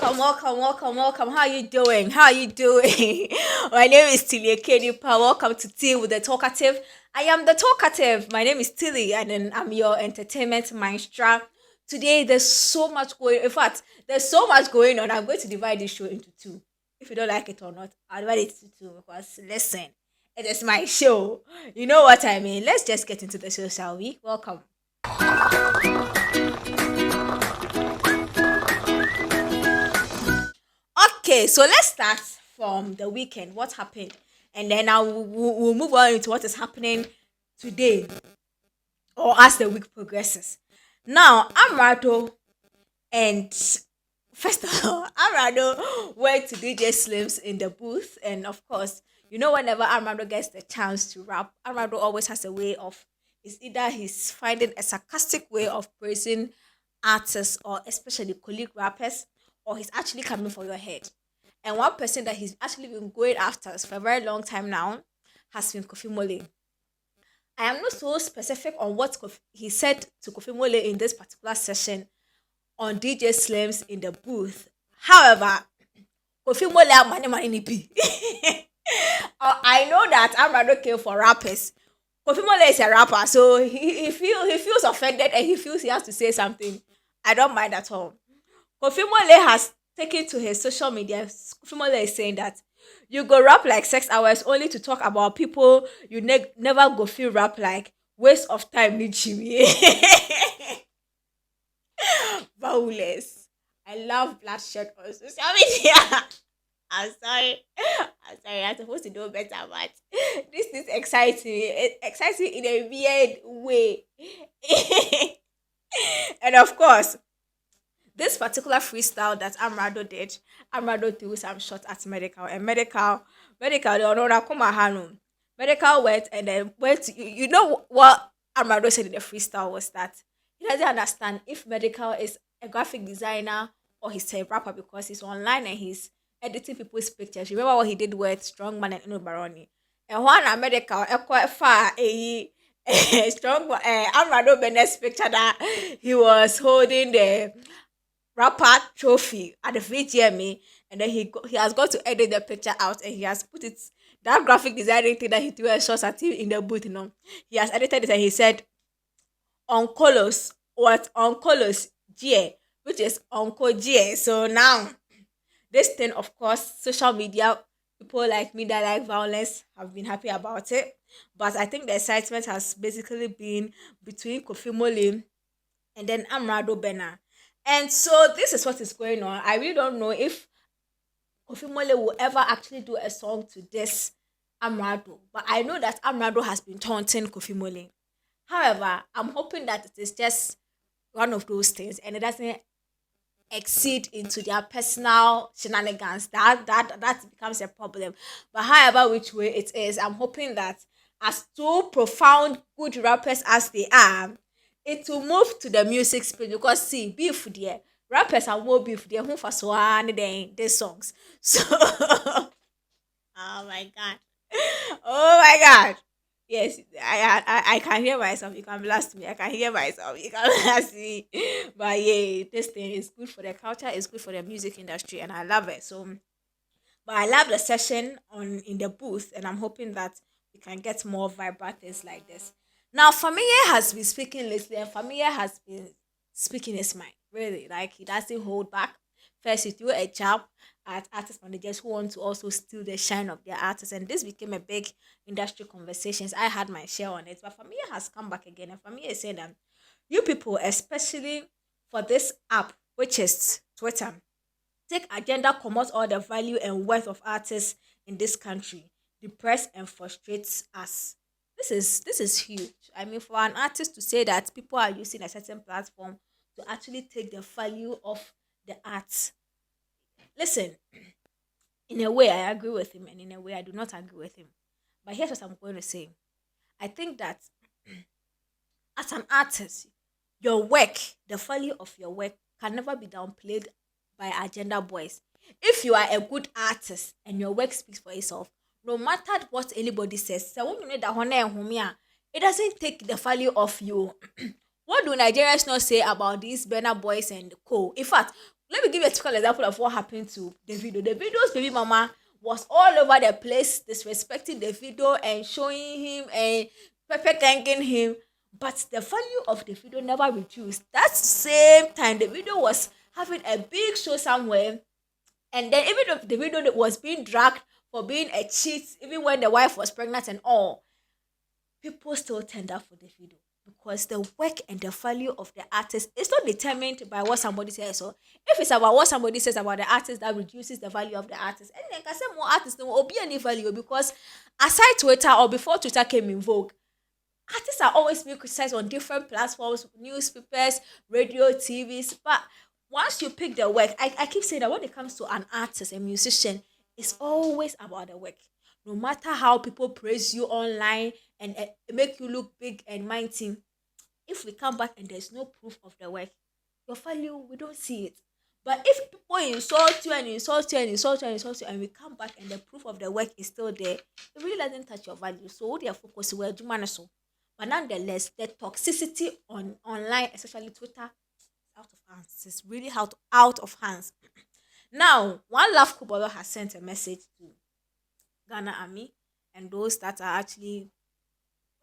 welcome. How are you doing? My name is Tilly Kedipa. Welcome to Tea with the Talkative. I am the Talkative. My name is Tilly, and then I'm your entertainment maestra. Today, there's so much going. In fact, there's so much going on. I'm going to divide this show into two. If you don't like it or not, I'll divide it into two because listen, it is my show. You know what I mean? Let's just get into the show, shall we? Welcome. Okay, so let's start from the weekend. What happened? And then we'll move on into what is happening today or as the week progresses. Now, Amerado and first of all, Amerado went to DJ Slims in the booth. And of course, whenever Amerado gets the chance to rap, Amerado always has a way of, it's either he's finding a sarcastic way of praising artists or especially colleague rappers, or he's actually coming for your head. And one person that he's actually been going after for a very long time now has been Kofi Mole. I am not so specific on what he said to Kofi Mole in this particular session on DJ Slims in the booth. However, Kofi Mole have money nipi. I know that Amerado came for rappers. Kofi Mole is a rapper, so he feels offended and he feels he has to say something. I don't mind at all. Kofi Mole has taken to his social media. Kofi Mole is saying that you go rap like 6 hours only to talk about people you never go feel rap like. Waste of time, Nichimi. Violence. I love bloodshed on social media. I'm sorry. I'm supposed to know better, but this is exciting. It excites me in a weird way. And of course, this particular freestyle that Amerado threw some shots at Medikal. And Medikal, they know that come on. Medikal went and then went. You know what Amerado said in the freestyle was that he doesn't understand if Medikal is a graphic designer or he's a rapper because he's online and he's editing people's pictures. Remember what he did with Strongman and Eno Baroni? And one Medikal, quite far, strong Amerado Bennett's picture that he was holding the rapper trophy at the VGMA, and then he has got to edit the picture out and he has put it, that graphic designing thing that he threw a shot at him in the booth, he has edited it and he said on colors G, which is Uncle G. So now this thing, of course, social media people like me that like violence have been happy about it, but I think the excitement has basically been between Kofi Mole and then Amerado Benna. And so this is what is going on. I really don't know if Kofi Mole will ever actually do a song to this Amerado. But I know that Amerado has been taunting Kofi Mole. However, I'm hoping that it is just one of those things and it doesn't exceed into their personal shenanigans. That becomes a problem. But however which way it is, I'm hoping that as two profound good rappers as they are, it will move to the music space because see, beef there. Rappers are more beef there. Who for so than these songs. So oh my god. Oh my god. Yes, I can hear myself. You can blast me. I can hear myself. You can blast me. But yeah, this thing is good for the culture, it's good for the music industry, and I love it. So but I love the session on in the booth, and I'm hoping that we can get more vibrant things like this. Now, Familia has been speaking lately, and Familia has been speaking his mind. Really, like he doesn't hold back. First, he threw a jab at artist managers who want to also steal the shine of their artists, and this became a big industry conversations. I had my share on it, but Familia has come back again, and Familia is saying that you people, especially for this app, which is Twitter, take agenda, promote all the value and worth of artists in this country, depress and frustrates us. This is huge. I mean, for an artist to say that people are using a certain platform to actually take the value of the art. Listen, in a way I agree with him, and in a way I do not agree with him. But here's what I'm going to say. I think that as an artist, your work, the value of your work can never be downplayed by agenda boys. If you are a good artist and your work speaks for itself, no matter what anybody says, so when you need that honor and humia, it doesn't take the value of you. What do Nigerians not say about these Burna Boys and Co? In fact, Let me give you a typical example of what happened to Davido. Davido's baby mama was all over the place disrespecting Davido and showing him and pepper thanking him. But the value of Davido never reduced. That same time, Davido was having a big show somewhere, and then even if Davido was being dragged for being a cheat, even when the wife was pregnant and all, people still tender for the video because the work and the value of the artist is not determined by what somebody says. So if it's about what somebody says about the artist, that reduces the value of the artist. And then I say more artists don't be any value because aside Twitter or before Twitter came in vogue, artists are always being criticized on different platforms, newspapers, radio, TVs. But once you pick the work, I keep saying that when it comes to an artist, a musician, it's always about the work. No matter how people praise you online and make you look big and mighty, if we come back and there's no proof of the work, your value, we don't see it. But if people insult you and insult you and insult you and insult you, and we come back and the proof of the work is still there, it really doesn't touch your value. So what they are focused where do man so. But nonetheless, the toxicity on online, especially Twitter, is out of hands. It's really out of hands. Now, One Love Kubolo has sent a message to Ghana Army and those that are actually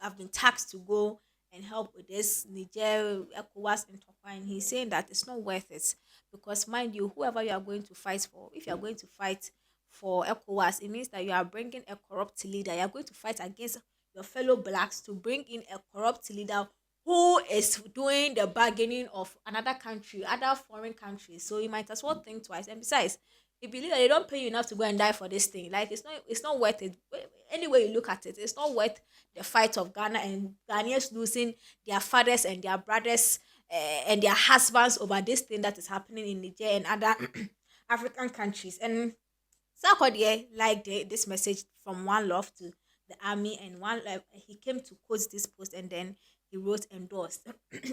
have been tasked to go and help with this Niger ECOWAS and he's saying that it's not worth it because mind you, whoever you are going to fight for, if you are going to fight for ECOWAS, it means that you are bringing a corrupt leader. You are going to fight against your fellow blacks to bring in a corrupt leader who is doing the bargaining of another country, other foreign countries. So you might as well think twice. And besides, you believe that they don't pay you enough to go and die for this thing. Like it's not worth it. Any way you look at it, it's not worth the fight of Ghana and Ghanaians losing their fathers and their brothers and their husbands over this thing that is happening in Niger and other African countries. And Sarkodie liked this message from One Love to the army, and One Love, he came to quote this post and then he wrote endorsed.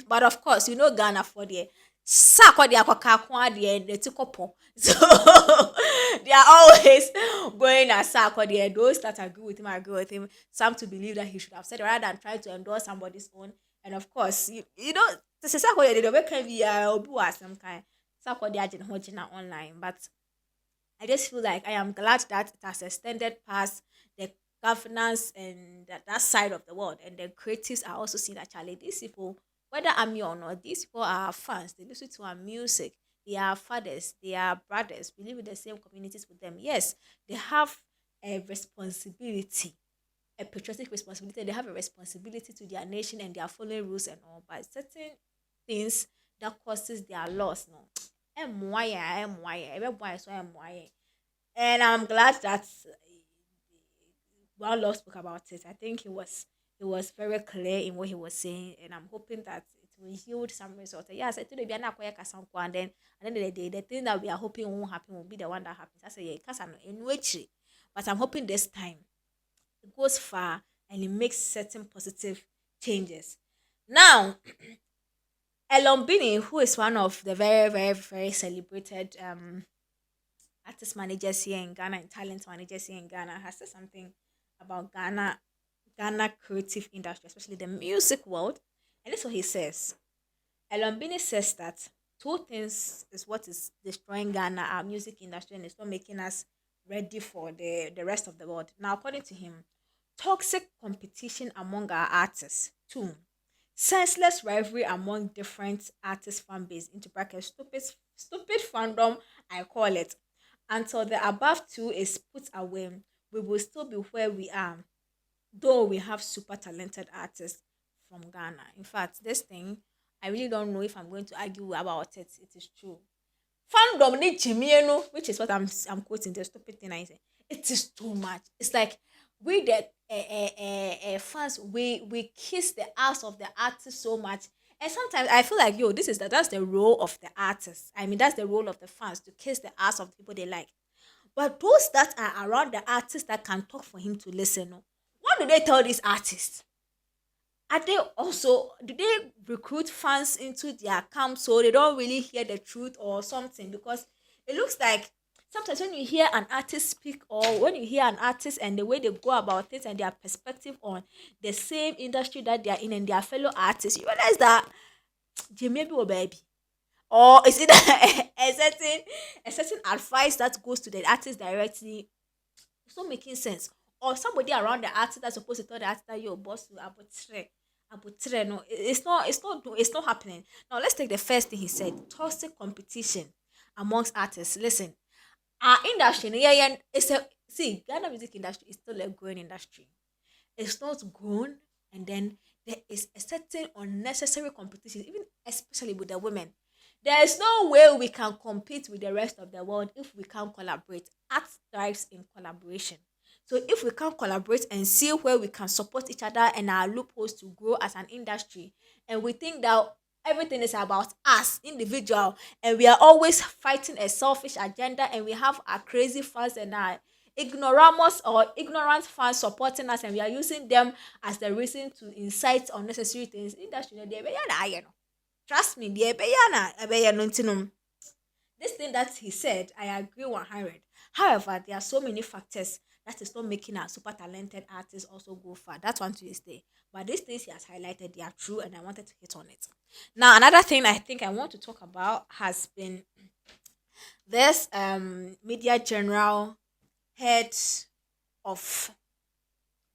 But of course, you know Ghana for the Sarkodie akwakakwa the tikopo. So they are always going at Sarkodie. Those that agree with him agree with him. Some to believe that he should have said it rather than trying to endorse somebody's own. And of course, you know, this is Sarkodie. They can be some kind. Sarkodie agent online, but I just feel like I am glad that it has extended past the governance and that side of the world. And the creatives are also seeing that Charlie, these people, whether I'm you or not, these people are fans. They listen to our music. They are fathers. They are brothers. We live in the same communities with them. Yes, they have a responsibility, a patriotic responsibility. They have a responsibility to their nation and they are following rules and all. But certain things that causes their loss, no. And I'm glad that One Love spoke about it. I think he was very clear in what he was saying, and I'm hoping that it will yield some result. Yes, I told you not quite and then at the end of the day, the thing that we are hoping won't happen will be the one that happens. I say yeah, because I'm in which, but I'm hoping this time it goes far and it makes certain positive changes. Now, Elombini, who is one of the very, very, very celebrated artist managers here in Ghana and talent managers here in Ghana, has said something about Ghana creative industry, especially the music world. And this is what he says. Elombini says that two things is what is destroying Ghana, our music industry, and it's not making us ready for the rest of the world. Now, according to him, toxic competition among our artists. Two, senseless rivalry among different artist fan base, into brackets, stupid fandom, I call it. Until the above two is put away, we will still be where we are, though we have super talented artists from Ghana. In fact, this thing, I really don't know if I'm going to argue about it. It is true. Fandom ni Jimieno, which is what I'm quoting the stupid thing I say. It is too much. It's like we the fans we kiss the ass of the artist so much, and sometimes I feel like that's the role of the artist. I mean that's the role of the fans to kiss the ass of the people they like. But those that are around the artist that can talk for him to listen, no, what do they tell these artists? Do they recruit fans into their camp so they don't really hear the truth or something? Because it looks like sometimes when you hear an artist speak or when you hear an artist and the way they go about things and their perspective on the same industry that they are in and their fellow artists, you realize that Jamie baby. or is it a certain advice that goes to the artist directly? It's not making sense. Or somebody around the artist that's supposed to tell the artist that your boss will abutre. No, it's not happening. Now let's take the first thing he said: toxic competition amongst artists. Listen, our industry, yeah, yeah, it's a see, Ghana music industry is still a growing industry. It's not grown, and then there is a certain unnecessary competition, even especially with the women. There is no way we can compete with the rest of the world if we can't collaborate. Art thrives in collaboration. So if we can't collaborate and see where we can support each other and our loopholes to grow as an industry, and we think that everything is about us individual, and we are always fighting a selfish agenda, and we have our crazy fans and our ignoramus or ignorant fans supporting us, and we are using them as the reason to incite unnecessary things. Industry no dey ɛbɛyɛ na ayɛ no. Trust me, deɛ ɛbɛyɛ na ɛbɛyɛ no nti no. This thing that he said, I agree 100. However, there are so many factors that is not making our super talented artists also go far. That one too is there. But these things he has highlighted, they are true, and I wanted to hit on it. Now, another thing I think I want to talk about has been this media general head of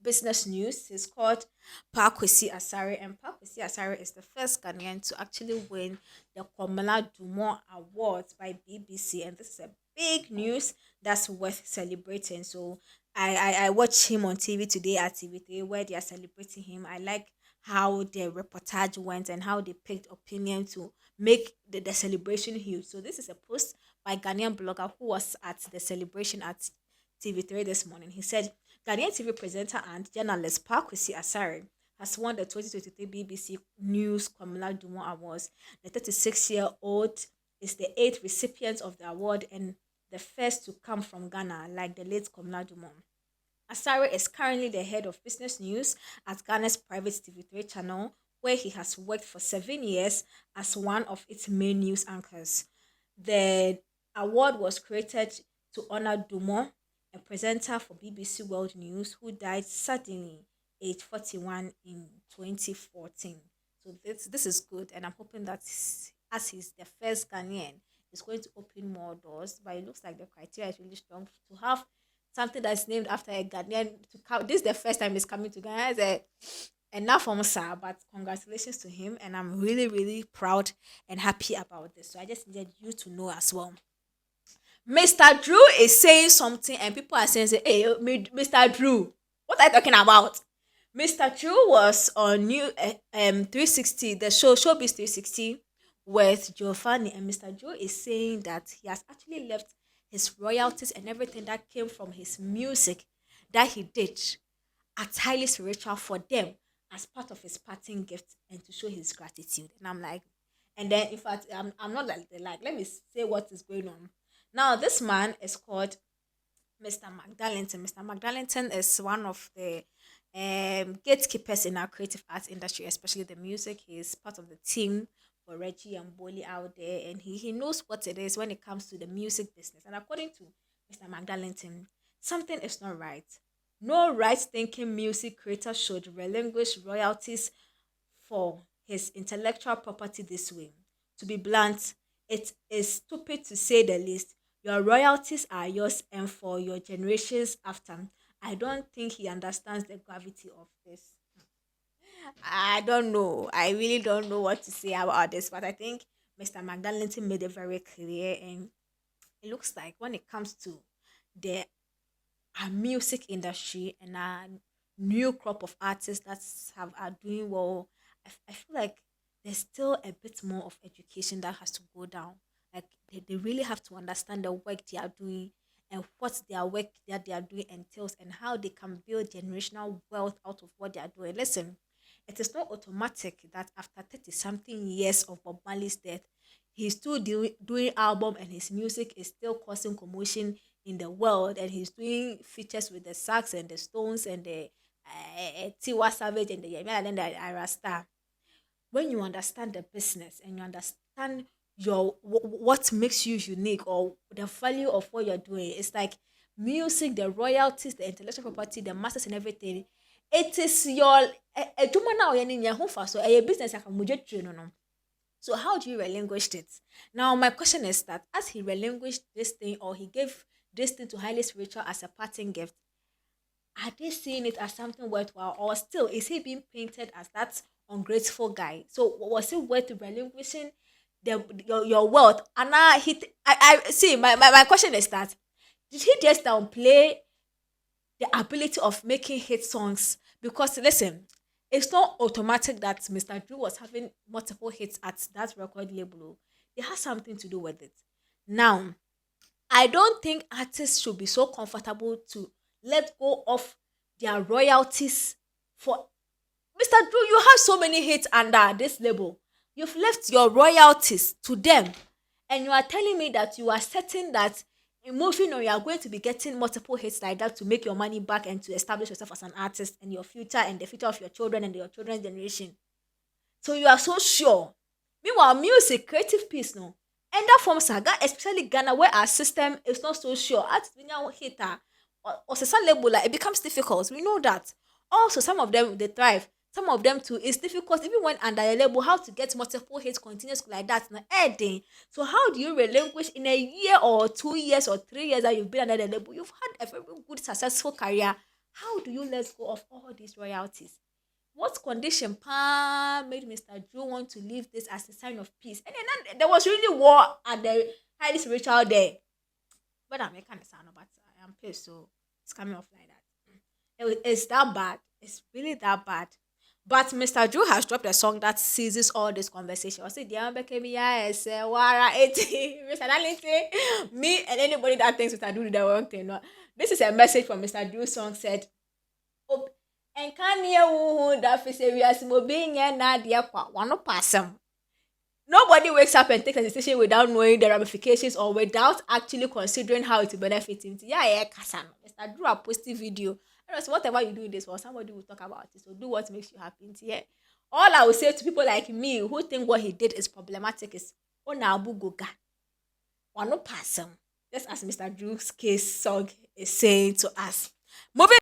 business news. He's called Kwesi Asare, and Kwesi Asare is the first Ghanaian to actually win the Komala Dumont Awards by BBC, and this is a big news that's worth celebrating. So I watched him on TV today at TV3 where they are celebrating him. I like how the reportage went and how they picked opinion to make the celebration huge. So this is a post by Ghanaian blogger who was at the celebration at TV3 this morning. He said, Ghanaian TV presenter and journalist Kwesi Asare has won the 2023 BBC News Kwamala Dumont Awards. The 36-year-old is the eighth recipient of the award and the first to come from Ghana, like the late Kwamala Dumont. Asare is currently the head of business news at Ghana's private TV3 channel, where he has worked for 7 years as one of its main news anchors. The award was created to honor Dumont, a presenter for BBC World News, who died suddenly, aged 41 in 2014. So this is good, and I'm hoping that as he's the first Ghanaian, it's going to open more doors. But it looks like the criteria is really strong to have something that's named after a Ghanaian to come. This is the first time he's coming to Ghana. It's enough from sir, but congratulations to him, and I'm really, really proud and happy about this. So I just needed you to know as well. Mr. Drew is saying something, and people are saying, "Hey, Mr. Drew, what are you talking about?" Mr. Drew was on new 360, the show Showbiz 360 with Giovanni, and Mr. Drew is saying that he has actually left his royalties and everything that came from his music that he did at highly spiritual for them as part of his parting gift and to show his gratitude. And I'm like, and then in fact, I'm not like, let me say what is going on. Now, this man is called Mr. Magdalene. Mr. Magdalene is one of the gatekeepers in our creative arts industry, especially the music. He is part of the team for Reggie and Boli out there, and he knows what it is when it comes to the music business. And according to Mr. Magdalene, something is not right. No right thinking music creator should relinquish royalties for his intellectual property this way. To be blunt, it is stupid to say the least. Your royalties are yours and for your generations after. I don't think he understands the gravity of this. I don't know. I really don't know what to say about this, but I think Mr. Magdalene made it very clear, and it looks like when it comes to the our music industry and our new crop of artists that are doing well, I feel like there's still a bit more of education that has to go down. Like they really have to understand the work they are doing and what their work that they are doing entails and how they can build generational wealth out of what they are doing. Listen, it is not automatic that after 30 something years of Bob Marley's death, he's still doing album and his music is still causing commotion in the world, and he's doing features with the Sax and the Stones and the Tiwa Savage and the Yemi and the Ira Star. When you understand the business and you understand what makes you unique or the value of what you're doing, it's like music, the royalties, the intellectual property, the masters and everything. It is your a so a business like a no. So how do you relinquish it? Now my question is that as he relinquished this thing, or he gave this thing to highly spiritual as a parting gift, are they seeing it as something worthwhile, or still is he being painted as that ungrateful guy? So was it worth relinquishing your wealth? And now I see my question is that did he just downplay the ability of making hit songs? Because listen, it's not automatic that Mr. Drew was having multiple hits at that record label. It has something to do with it. Now, I don't think artists should be so comfortable to let go of their royalties for Mr. Drew. You have so many hits under this label. You've left your royalties to them, and you are telling me that you are certain that in moving on, you are going to be getting multiple hits like that to make your money back and to establish yourself as an artist and your future and the future of your children and your children's generation. So you are so sure. Meanwhile, music, creative piece, no. And that from Saga, especially Ghana, where our system is not so sure. At when you hit or some label, like, it becomes difficult. We know that. Also, some of them they thrive. Some of them too, it's difficult even when under a label how to get multiple hits continuously like that. Now, ending. So how do you relinquish in a year or 2 years or 3 years that you've been under the label? You've had a very good successful career. How do you let go of all these royalties? What condition made Mr. Drew want to leave this as a sign of peace? And then there was really war at the highly spiritual there. But I'm making a sound, but I am pissed, so it's coming off like that. It's that bad. It's really that bad. But Mr. Drew has dropped a song that seizes all this conversation. I said, "Diamba Kemiya is Wara 80." Mr. Darlington, me and anybody that thinks Mr. Drew did the wrong thing. No. This is a message from Mr. Drew's song said, "Oh, and can you that face areas being na dear one person." Nobody wakes up and takes a decision without knowing the ramifications or without actually considering how it will benefit him. Yeah, Kasano. Mr. Drew a posted video. And so whatever you do in this world, somebody will talk about it. So do what makes you happy. Yeah. All I will say to people like me who think what he did is problematic is Onabu Goga. One person. Just as Mr. Drew's case song is saying to us. Moving